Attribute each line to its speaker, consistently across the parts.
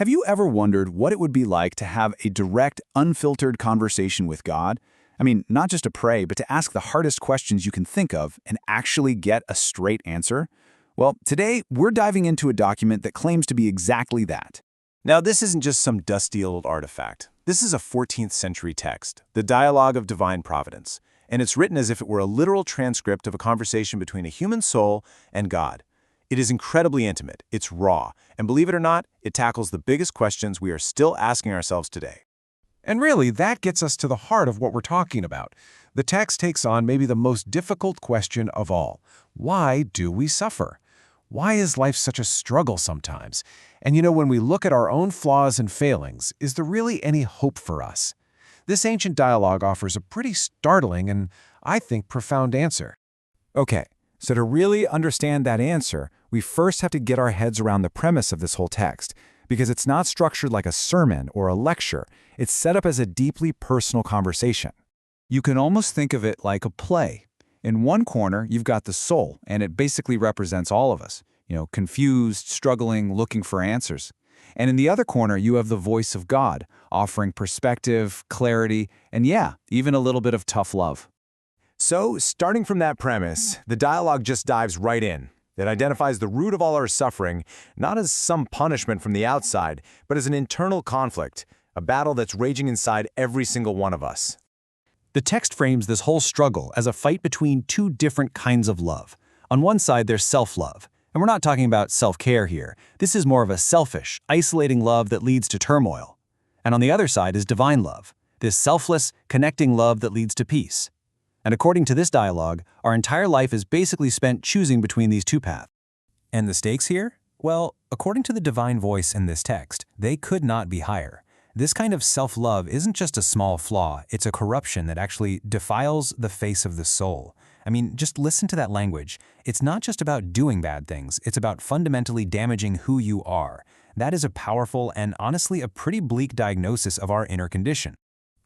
Speaker 1: Have you ever wondered what it would be like to have a direct, unfiltered conversation with God? I mean, not just to pray, but to ask the hardest questions you can think of and actually get a straight answer? Well, today we're diving into a document that claims to be exactly that.
Speaker 2: Now, this isn't just some dusty old artifact. This is a 14th century text, the Dialogue of Divine Providence, and it's written as if it were a literal transcript of a conversation between a human soul and God. It is incredibly intimate, it's raw, and believe it or not, it tackles the biggest questions we are still asking ourselves today.
Speaker 3: And really, that gets us to the heart of what we're talking about. The text takes on maybe the most difficult question of all. Why do we suffer? Why is life such a struggle sometimes? And when we look at our own flaws and failings, is there really any hope for us? This ancient dialogue offers a pretty startling and, I think, profound answer.
Speaker 1: Okay, so to really understand that answer, we first have to get our heads around the premise of this whole text, because it's not structured like a sermon or a lecture. It's set up as a deeply personal conversation. You can almost think of it like a play. In one corner, you've got the soul, and it basically represents all of us, confused, struggling, looking for answers. And in the other corner, you have the voice of God, offering perspective, clarity, and even a little bit of tough love.
Speaker 2: So, starting from that premise, the dialogue just dives right in. It identifies the root of all our suffering, not as some punishment from the outside, but as an internal conflict, a battle that's raging inside every single one of us.
Speaker 1: The text frames this whole struggle as a fight between two different kinds of love. On one side, there's self-love. And we're not talking about self-care here. This is more of a selfish, isolating love that leads to turmoil. And on the other side is divine love, this selfless, connecting love that leads to peace. And according to this dialogue, our entire life is basically spent choosing between these two paths. And the stakes here? Well, according to the divine voice in this text, they could not be higher. This kind of self-love isn't just a small flaw, it's a corruption that actually defiles the face of the soul. I mean, just listen to that language. It's not just about doing bad things, it's about fundamentally damaging who you are. That is a powerful and honestly a pretty bleak diagnosis of our inner condition.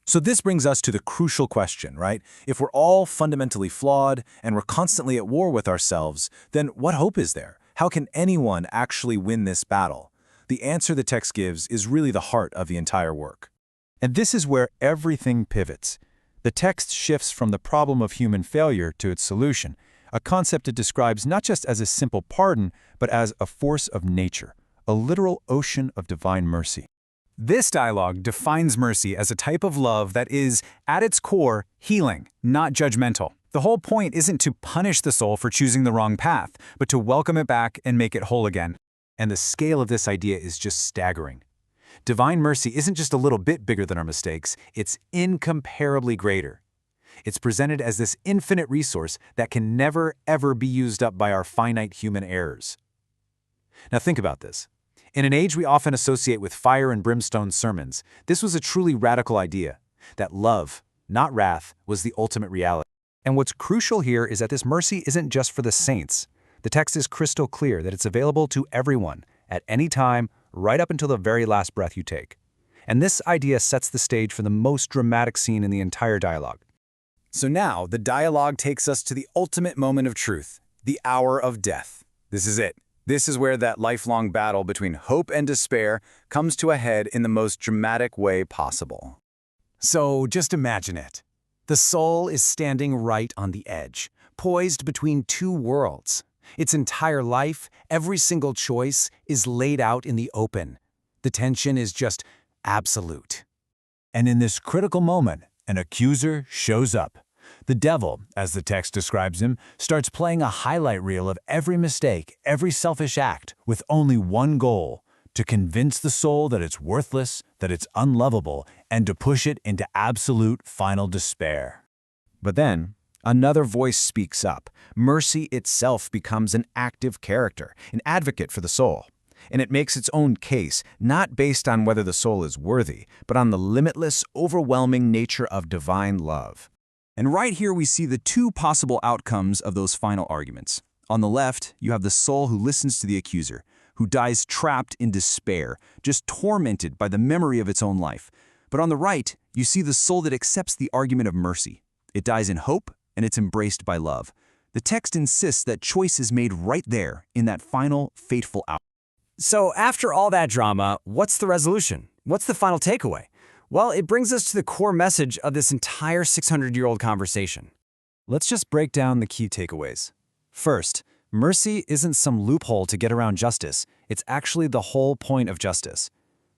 Speaker 2: So this brings us to the crucial question, right? If we're all fundamentally flawed and we're constantly at war with ourselves, then what hope is there? How can anyone actually win this battle? The answer the text gives is really the heart of the entire work.
Speaker 1: And this is where everything pivots. The text shifts from the problem of human failure to its solution, a concept it describes not just as a simple pardon, but as a force of nature, a literal ocean of divine mercy. This dialogue defines mercy as a type of love that is, at its core, healing, not judgmental. The whole point isn't to punish the soul for choosing the wrong path, but to welcome it back and make it whole again. And the scale of this idea is just staggering. Divine mercy isn't just a little bit bigger than our mistakes, it's incomparably greater. It's presented as this infinite resource that can never, ever be used up by our finite human errors. Now think about this. In an age we often associate with fire and brimstone sermons, this was a truly radical idea, that love, not wrath, was the ultimate reality. And what's crucial here is that this mercy isn't just for the saints. The text is crystal clear that it's available to everyone, at any time, right up until the very last breath you take. And this idea sets the stage for the most dramatic scene in the entire dialogue. So now, the dialogue takes us to the ultimate moment of truth, the hour of death. This is it. This is where that lifelong battle between hope and despair comes to a head in the most dramatic way possible. So just imagine it. The soul is standing right on the edge, poised between two worlds. Its entire life, every single choice, is laid out in the open. The tension is just absolute. And in this critical moment, an accuser shows up. The devil, as the text describes him, starts playing a highlight reel of every mistake, every selfish act, with only one goal: to convince the soul that it's worthless, that it's unlovable, and to push it into absolute final despair. But then, another voice speaks up. Mercy itself becomes an active character, an advocate for the soul. And it makes its own case, not based on whether the soul is worthy, but on the limitless, overwhelming nature of divine love. And right here we see the two possible outcomes of those final arguments. On the left, you have the soul who listens to the accuser, who dies trapped in despair, just tormented by the memory of its own life. But on the right, you see the soul that accepts the argument of mercy. It dies in hope, and it's embraced by love. The text insists that choice is made right there in that final, fateful hour.
Speaker 4: So after all that drama, what's the resolution? What's the final takeaway? Well, it brings us to the core message of this entire 600-year-old conversation.
Speaker 1: Let's just break down the key takeaways. First, mercy isn't some loophole to get around justice. It's actually the whole point of justice.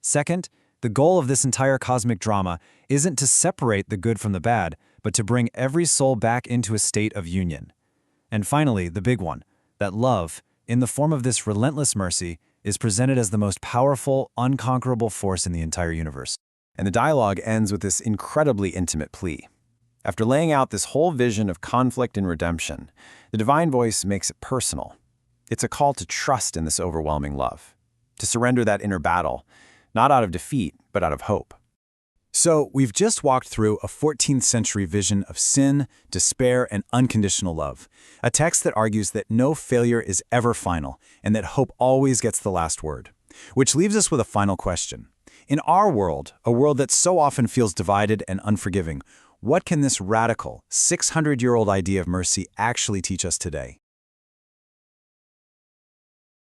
Speaker 1: Second, the goal of this entire cosmic drama isn't to separate the good from the bad, but to bring every soul back into a state of union. And finally, the big one, that love, in the form of this relentless mercy, is presented as the most powerful, unconquerable force in the entire universe.
Speaker 2: And the dialogue ends with this incredibly intimate plea. After laying out this whole vision of conflict and redemption, the divine voice makes it personal. It's a call to trust in this overwhelming love, to surrender that inner battle, not out of defeat, but out of hope. So, we've just walked through a 14th century vision of sin, despair, and unconditional love, a text that argues that no failure is ever final and that hope always gets the last word. Which leaves us with a final question. In our world, a world that so often feels divided and unforgiving, what can this radical, 600-year-old idea of mercy actually teach us today?